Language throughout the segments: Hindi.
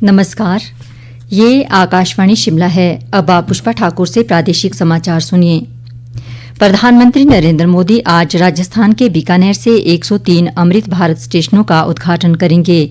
नमस्कार, ये आकाशवाणी शिमला है। अब आप पुष्पा ठाकुर से प्रादेशिक समाचार सुनिए। प्रधानमंत्री नरेंद्र मोदी आज राजस्थान के बीकानेर से 103 अमृत भारत स्टेशनों का उद्घाटन करेंगे।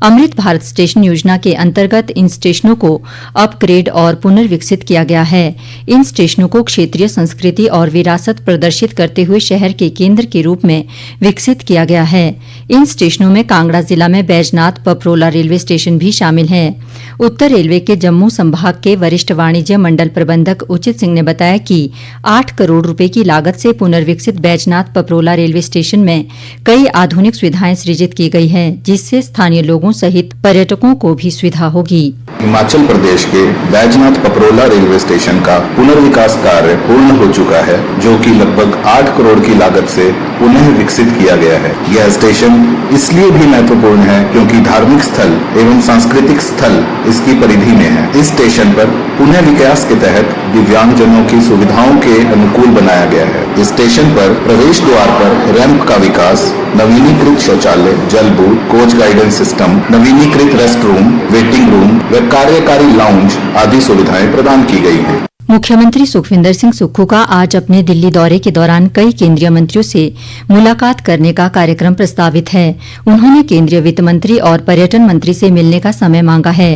अमृत भारत स्टेशन योजना के अंतर्गत इन स्टेशनों को अपग्रेड और पुनर्विकसित किया गया है। इन स्टेशनों को क्षेत्रीय संस्कृति और विरासत प्रदर्शित करते हुए शहर के केंद्र के रूप में विकसित किया गया है। इन स्टेशनों में कांगड़ा जिला में बैजनाथ पपरोला रेलवे स्टेशन भी शामिल है। उत्तर रेलवे के जम्मू संभाग के वरिष्ठ वाणिज्य मंडल प्रबंधक उचित सिंह ने बताया कि 8 करोड़ रुपए की लागत से पुनर्विकसित बैजनाथ पपरोला रेलवे स्टेशन में कई आधुनिक सुविधाएं सृजित की गई है, जिससे स्थानीय लोगों सहित पर्यटकों को भी सुविधा होगी। हिमाचल प्रदेश के बैजनाथ पपरोला रेलवे स्टेशन का पुनर्विकास कार्य पूर्ण हो चुका है, जो कि लगभग 8 करोड़ की लागत से पुनः विकसित किया गया है। यह स्टेशन इसलिए भी महत्वपूर्ण है क्योंकि धार्मिक स्थल एवं सांस्कृतिक स्थल इसकी परिधि में है। इस स्टेशन पर पुनः विकास के तहत दिव्यांगजनों की सुविधाओं के अनुकूल बनाया गया है। इस स्टेशन पर प्रवेश द्वार पर रैंप का विकास, नवीनीकृत शौचालय, जल बूथ, कोच गाइडेंस सिस्टम, नवीनीकृत रेस्ट रूम, वेटिंग रूम व कार्यकारी लाउंज आदि सुविधाएं प्रदान की गई हैं। मुख्यमंत्री सुखविंदर सिंह सुक्खू का आज अपने दिल्ली दौरे के दौरान कई केंद्रीय मंत्रियों से मुलाकात करने का कार्यक्रम प्रस्तावित है। उन्होंने केंद्रीय वित्त मंत्री और पर्यटन मंत्री से मिलने का समय मांगा है।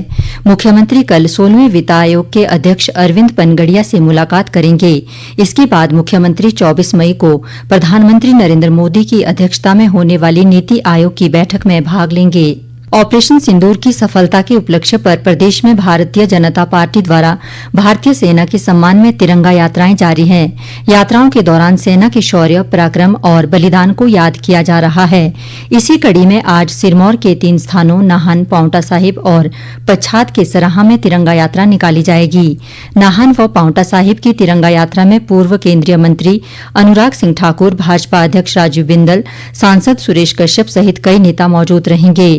मुख्यमंत्री कल 16वें वित्त आयोग के अध्यक्ष अरविंद पनगड़िया से मुलाकात करेंगे। इसके बाद मुख्यमंत्री 24 मई को प्रधानमंत्री नरेंद्र मोदी की अध्यक्षता में होने वाली नीति आयोग की बैठक में भाग लेंगे। ऑपरेशन सिंदूर की सफलता के उपलक्ष्य पर प्रदेश में भारतीय जनता पार्टी द्वारा भारतीय सेना के सम्मान में तिरंगा यात्राएं जारी हैं। यात्राओं के दौरान सेना के शौर्य, पराक्रम और बलिदान को याद किया जा रहा है। इसी कड़ी में आज सिरमौर के 3 स्थानों नाहन, पांवटा साहिब और पच्छाद के सराहा में तिरंगा यात्रा निकाली जाएगी। नाहन व पांवटा साहिब की तिरंगा यात्रा में पूर्व केंद्रीय मंत्री अनुराग सिंह ठाकुर, भाजपा अध्यक्ष राजीव बिंदल, सांसद सुरेश कश्यप सहित कई नेता मौजूद रहेंगे।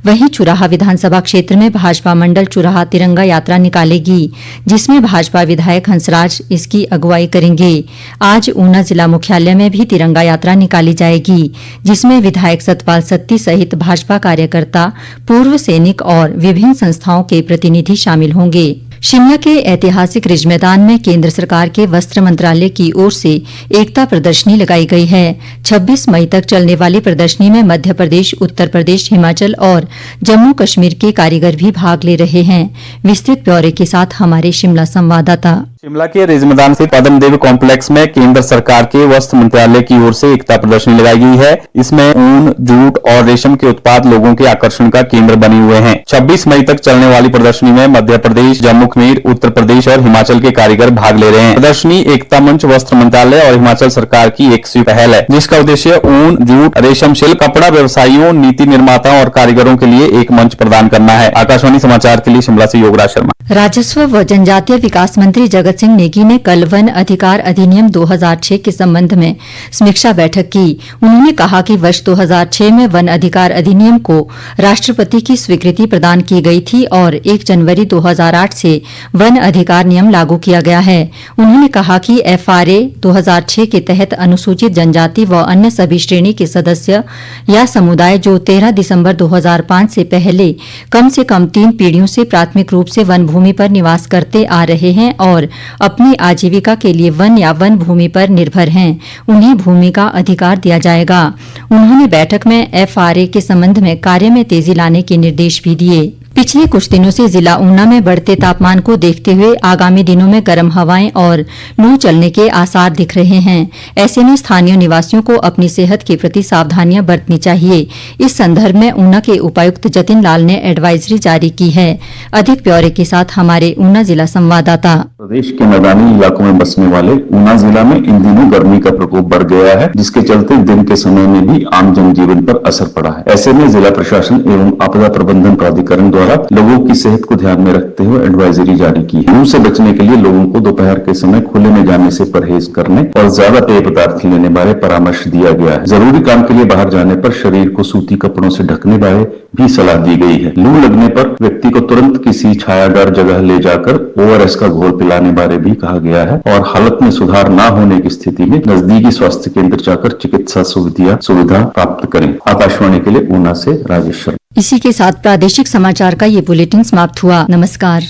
वहीं चुराहा विधानसभा क्षेत्र में भाजपा मंडल चुराहा तिरंगा यात्रा निकालेगी, जिसमें भाजपा विधायक हंसराज इसकी अगुवाई करेंगे। आज ऊना जिला मुख्यालय में भी तिरंगा यात्रा निकाली जाएगी, जिसमें विधायक सतपाल सत्ती सहित भाजपा कार्यकर्ता, पूर्व सैनिक और विभिन्न संस्थाओं के प्रतिनिधि शामिल होंगे। शिमला के ऐतिहासिक रिज मैदान में केंद्र सरकार के वस्त्र मंत्रालय की ओर से एकता प्रदर्शनी लगाई गई है। 26 मई तक चलने वाली प्रदर्शनी में मध्य प्रदेश, उत्तर प्रदेश, हिमाचल और जम्मू कश्मीर के कारीगर भी भाग ले रहे हैं। विस्तृत ब्यौरे के साथ हमारे शिमला संवाददाता। शिमला के रिज मैदान स्थित पद्म देव कॉम्प्लेक्स में केंद्र सरकार के वस्त्र मंत्रालय की ओर से एकता प्रदर्शनी लगाई गई है। इसमें ऊन, जूट और रेशम के उत्पाद लोगों के आकर्षण का केंद्र बने हुए हैं। 26 मई तक चलने वाली प्रदर्शनी में मध्य प्रदेश, जम्मू कश्मीर, उत्तर प्रदेश और हिमाचल के कारीगर भाग ले रहे हैं। प्रदर्शनी एकता मंच, वस्त्र मंत्रालय और हिमाचल सरकार की एक संयुक्त पहल है, जिसका उद्देश्य ऊन, जूट, रेशम शिल्प, कपड़ा व्यवसायियों, नीति निर्माताओं और कारीगरों के लिए एक मंच प्रदान करना है। आकाशवाणी समाचार के लिए शिमला से योगराज शर्मा। राजस्व व जनजातीय विकास मंत्री जगत सिंह नेगी ने कल वन अधिकार अधिनियम 2006 के संबंध में समीक्षा बैठक की। उन्होंने कहा कि वर्ष 2006 में वन अधिकार अधिनियम को राष्ट्रपति की स्वीकृति प्रदान की गई थी और 1 जनवरी 2008 से वन अधिकार नियम लागू किया गया है। उन्होंने कहा कि FRA 2006 के तहत अनुसूचित जनजाति व अन्य सभी श्रेणी के सदस्य या समुदाय जो 13 दिसंबर 2005 से पहले कम से कम 3 पीढ़ियों से प्राथमिक रूप से वन भूमि पर निवास करते आ रहे हैं और अपनी आजीविका के लिए वन या वन भूमि पर निर्भर हैं, उन्हें भूमि का अधिकार दिया जाएगा। उन्होंने बैठक में FRA के संबंध में कार्य में तेजी लाने के निर्देश भी दिए। पिछले कुछ दिनों से जिला ऊना में बढ़ते तापमान को देखते हुए आगामी दिनों में गर्म हवाएं और लू चलने के आसार दिख रहे हैं। ऐसे में स्थानीय निवासियों को अपनी सेहत के प्रति सावधानियां बरतनी चाहिए। इस संदर्भ में ऊना के उपायुक्त जतिन लाल ने एडवाइजरी जारी की है। अधिक ब्यौरे के साथ हमारे ऊना जिला संवाददाता। प्रदेश के मैदानी इलाकों में बसने वाले ऊना जिला में इन दिनों गर्मी का प्रकोप बढ़ गया है, जिसके चलते दिन के समय में भी आम जनजीवन पर असर पड़ा है। ऐसे में जिला प्रशासन एवं आपदा प्रबंधन प्राधिकरण द्वारा लोगों की सेहत को ध्यान में रखते हुए एडवाइजरी जारी की है। लू से बचने के लिए लोगों को दोपहर के समय खुले में जाने से परहेज करने और ज्यादा पेय पदार्थ लेने बारे परामर्श दिया गया है। जरूरी काम के लिए बाहर जाने पर शरीर को सूती कपड़ों से ढकने बारे भी सलाह दी गई है। लू लगने पर व्यक्ति को तुरंत किसी छायादार जगह ले जाकर ORS का घोल पिलाने बारे भी कहा गया है और हालत में सुधार न होने की स्थिति में नजदीकी स्वास्थ्य केंद्र जाकर चिकित्सा सुविधा प्राप्त करें। आकाशवाणी के लिए ऊना से राजेश शर्मा। इसी के साथ प्रादेशिक समाचार का ये बुलेटिन समाप्त हुआ। नमस्कार।